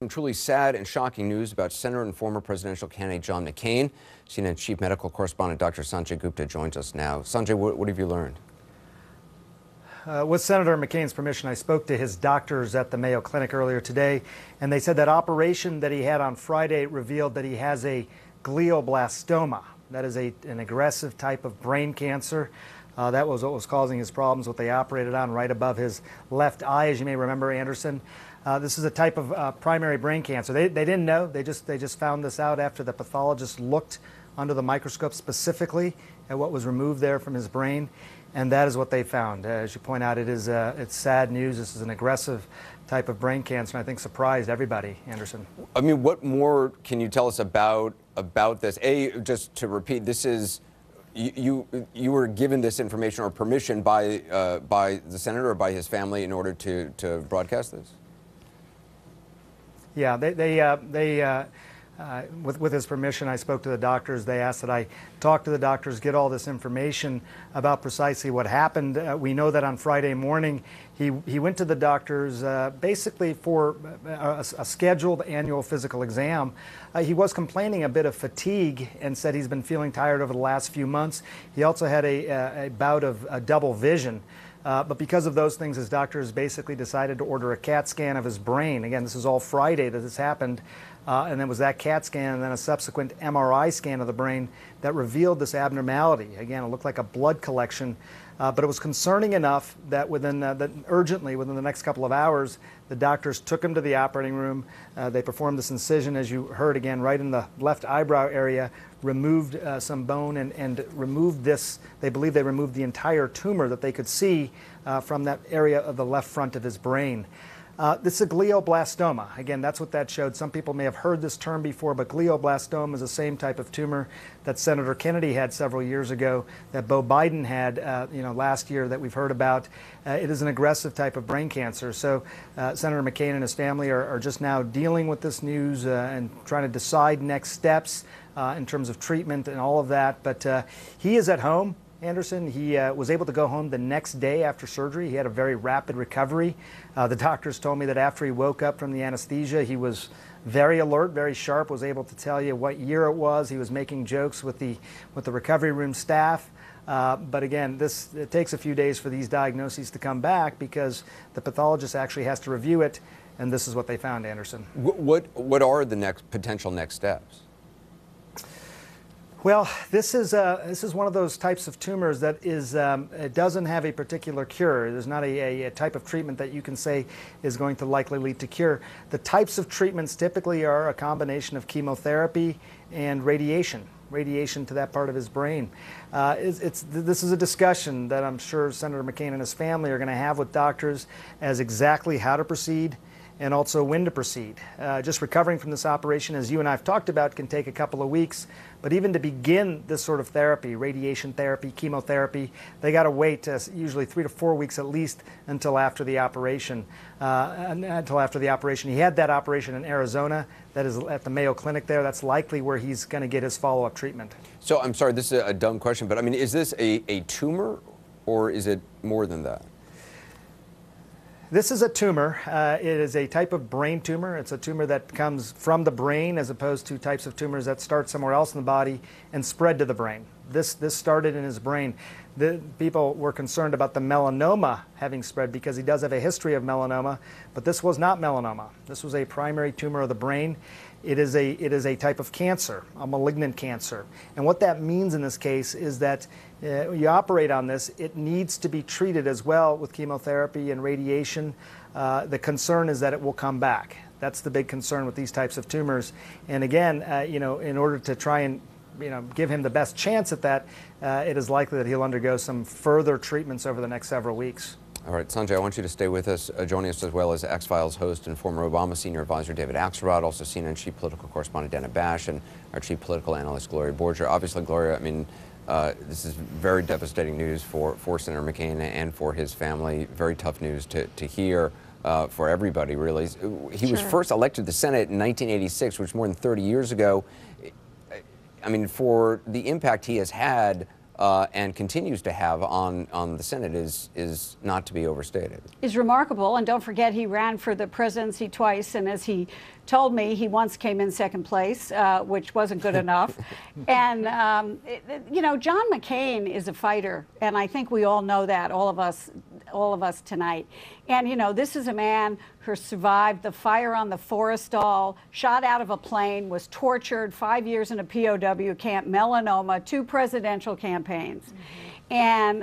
Some truly sad and shocking news about Senator and former presidential candidate John McCain. CNN chief medical correspondent Dr. Sanjay Gupta joins us now. Sanjay, what have you learned? With Senator McCain's permission, I spoke to his doctors at the Mayo Clinic earlier today, and they said that operation that he had on Friday revealed that he has a glioblastoma. That is an aggressive type of brain cancer. That was what was causing his problems, what they operated on right above his left eye, as you may remember, Anderson. This is a type of primary brain cancer. They didn't know. They just found this out after the pathologist looked under the microscope specifically at what was removed there from his brain, and that is what they found. As you point out, it's sad news. This is an aggressive type of brain cancer, and I think surprised everybody, Anderson. I mean, what more can you tell us about this? Just to repeat, this is you were given this information or permission by the senator or by his family in order to broadcast this? Yeah, with his permission, I spoke to the doctors. They asked that I talk to the doctors, get all this information about precisely what happened. We know that on Friday morning, he went to the doctors basically for a scheduled annual physical exam. He was complaining a bit of fatigue and said he's been feeling tired over the last few months. He also had a bout of double vision. But because of those things, his doctors basically decided to order a CAT scan of his brain. Again, this is all Friday that this happened. And then was that CAT scan and then a subsequent MRI scan of the brain that revealed this abnormality. Again, it looked like a blood collection, but it was concerning enough that urgently, within the next couple of hours, the doctors took him to the operating room. They performed this incision, as you heard again, right in the left eyebrow area, removed some bone and removed this. They believe they removed the entire tumor that they could see from that area of the left front of his brain. This is a glioblastoma. Again, that's what that showed. Some people may have heard this term before, but glioblastoma is the same type of tumor that Senator Kennedy had several years ago, that Beau Biden had last year, that we've heard about. It is an aggressive type of brain cancer. So Senator McCain and his family are just now dealing with this news and trying to decide next steps in terms of treatment and all of that. But he is at home. Anderson, he was able to go home the next day after surgery. He had a very rapid recovery. The doctors told me that after he woke up from the anesthesia, he was very alert, very sharp, was able to tell you what year it was. He was making jokes with the recovery room staff. But again, it takes a few days for these diagnoses to come back because the pathologist actually has to review it, and this is what they found, Anderson. What are the potential next steps? Well, this is one of those types of tumors that it doesn't have a particular cure. There's not a type of treatment that you can say is going to likely lead to cure. The types of treatments typically are a combination of chemotherapy and radiation to that part of his brain. This is a discussion that I'm sure Senator McCain and his family are going to have with doctors as exactly how to proceed and also when to proceed. Just recovering from this operation, as you and I have talked about, can take a couple of weeks. But even to begin this sort of therapy, radiation therapy, chemotherapy, they got to wait usually 3 to 4 weeks at least until after the operation. He had that operation in Arizona. That is at the Mayo Clinic there. That's likely where he's going to get his follow-up treatment. So I'm sorry, this is a dumb question, but I mean, is this a tumor or is it more than that? This is a tumor. It is a type of brain tumor. It's a tumor that comes from the brain as opposed to types of tumors that start somewhere else in the body and spread to the brain. This started in his brain. The people were concerned about the melanoma having spread because he does have a history of melanoma, but this was not melanoma. This was a primary tumor of the brain. It is a type of cancer, a malignant cancer. And what that means in this case is that you operate on this, it needs to be treated as well with chemotherapy and radiation. The concern is that it will come back. That's the big concern with these types of tumors. And again, in order to try and give him the best chance at that, it is likely that he'll undergo some further treatments over the next several weeks. All right, Sanjay, I want you to stay with us. Joining us as well as X-Files host and former Obama senior advisor David Axelrod, also CNN chief political correspondent Dana Bash, and our chief political analyst Gloria Borger. Obviously, Gloria, I mean, this is very devastating news for Senator McCain and for his family. Very tough news to hear for everybody, really. He was first elected to the Senate in 1986, which is more than 30 years ago. I mean, for the impact he has had and continues to have on the Senate is not to be overstated. Is remarkable, and don't forget he ran for the presidency twice, and as he told me, he once came in second place, which wasn't good enough. And you know, John McCain is a fighter, and I think we all know that, all of us tonight. And you know, this is a man who survived the fire on the Forrestal, shot out of a plane, was tortured, 5 years in a POW camp, melanoma, 2 presidential campaigns. And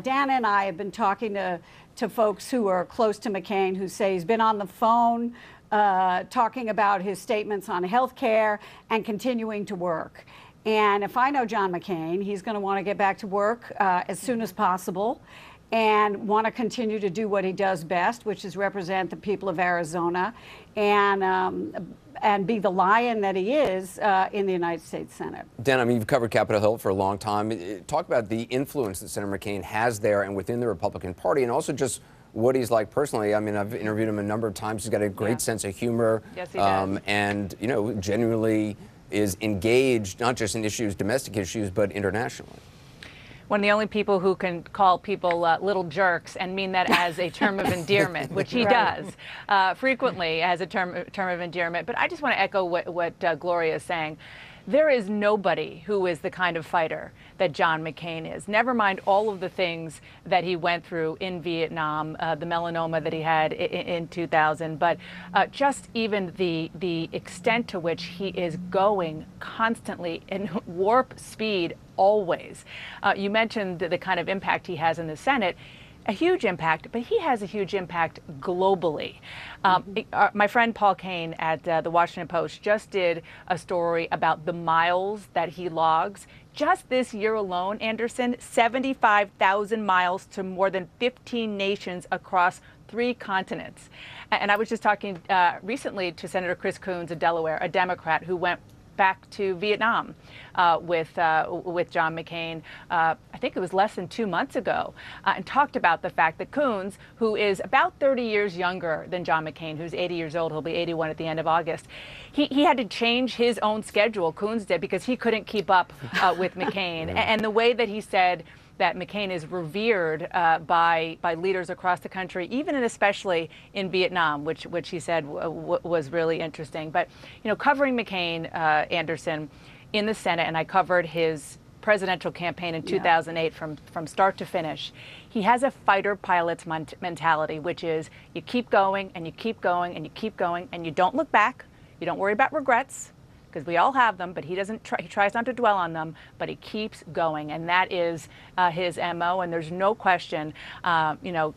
Dan and I have been talking to folks who are close to McCain who say he's been on the phone talking about his statements on health care and continuing to work. And if I know John McCain, he's going to want to get back to work as soon as possible and want to continue to do what he does best, which is represent the people of Arizona and be the lion that he is in the United States Senate. Dan, I mean, you've covered Capitol Hill for a long time. Talk about the influence that Senator McCain has there and within the Republican Party, and also just what he's like personally. I mean, I've interviewed him a number of times. He's got a great sense of humor. Yes, he does. And, you know, genuinely is engaged, not just in issues, domestic issues, but internationally. One of the only people who can call people little jerks and mean that as a term of endearment, which he does frequently as a term of endearment. But I just want to echo what Gloria is saying. There is nobody who is the kind of fighter that John McCain is. Never mind all of the things that he went through in Vietnam, the melanoma that he had in 2000, but just even the extent to which he is going constantly in warp speed always. You mentioned the kind of impact he has in the Senate. A huge impact, but he has a huge impact globally. My friend Paul Kane at the Washington Post just did a story about the miles that he logs. Just this year alone, Anderson, 75,000 miles to more than 15 nations across 3 continents. And I was just talking recently to Senator Chris Coons of Delaware, a Democrat who went back to Vietnam with John McCain, I think it was less than 2 months ago, and talked about the fact that Coons, who is about 30 years younger than John McCain, who's 80 years old, he'll be 81 at the end of August, he had to change his own schedule, Coons did, because he couldn't keep up with McCain. And the way that he said that McCain is revered by leaders across the country, even and especially in Vietnam, which he said was really interesting. But, you know, covering McCain, Anderson, in the Senate, and I covered his presidential campaign in 2008 from start to finish. He has a fighter pilot's mentality, which is you keep going and you keep going and you keep going and you don't look back. You don't worry about regrets, because we all have them, but he doesn't. He tries not to dwell on them, but he keeps going, and that is his MO. And there's no question, you know,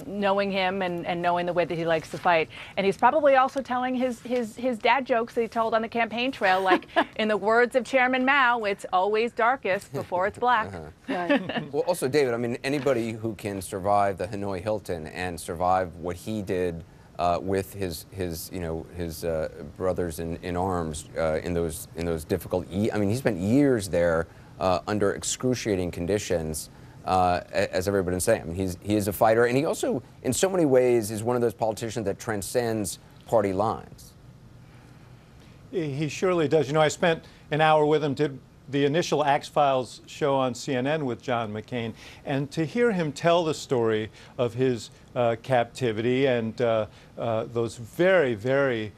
knowing him and knowing the way that he likes to fight. And he's probably also telling his dad jokes that he told on the campaign trail, like in the words of Chairman Mao, it's always darkest before it's black. Right. Well, also, David, I mean, anybody who can survive the Hanoi Hilton and survive what he did with his brothers in arms in those difficult. I mean, he spent years there under excruciating conditions, as everybody's saying. I mean, he is a fighter, and he also, in so many ways, is one of those politicians that transcends party lines. He surely does. You know, I spent an hour with him. Did the initial Axe Files show on CNN with John McCain, and to hear him tell the story of his captivity and those very, very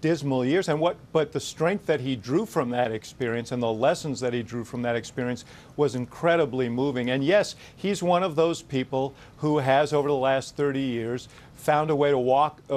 dismal years, and but the strength that he drew from that experience and the lessons that he drew from that experience was incredibly moving. And yes, he's one of those people who has, over the last 30 years, found a way to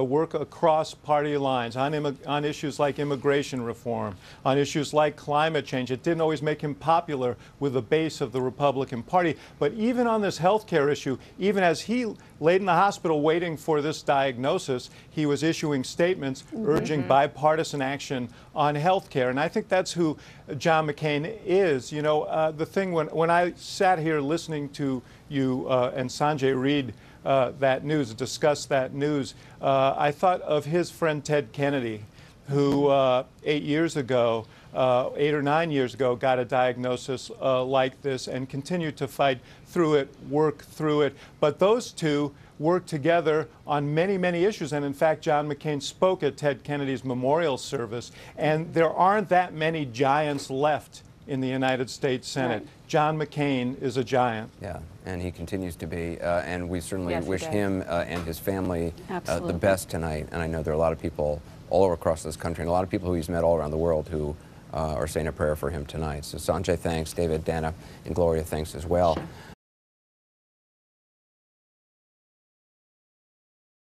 work across party lines on issues like immigration reform, on issues like climate change. It didn't always make him popular with the base of the Republican Party, but even on this health care issue, even as he laid in the hospital waiting for this diagnosis, he was issuing statements urging bipartisan action on health care. And I think that's who John McCain is. You know, the thing when I sat here listening to you and Sanjay read that news, discuss that news, I thought of his friend Ted Kennedy, who 8 years ago, 8 or 9 years ago, got a diagnosis like this and continued to fight through it, work through it. But those two worked together on many, many issues. And in fact, John McCain spoke at Ted Kennedy's memorial service. And there aren't that many giants left in the United States Senate. Right. John McCain is a giant. Yeah, and he continues to be, and we certainly Yes, he wish does. him and his family the Absolutely. best tonight. And I know there are a lot of people all over across this country and a lot of people who he's met all around the world who are saying a prayer for him tonight. So Sanjay, thanks. David, Dana, and Gloria, thanks as well. Sure.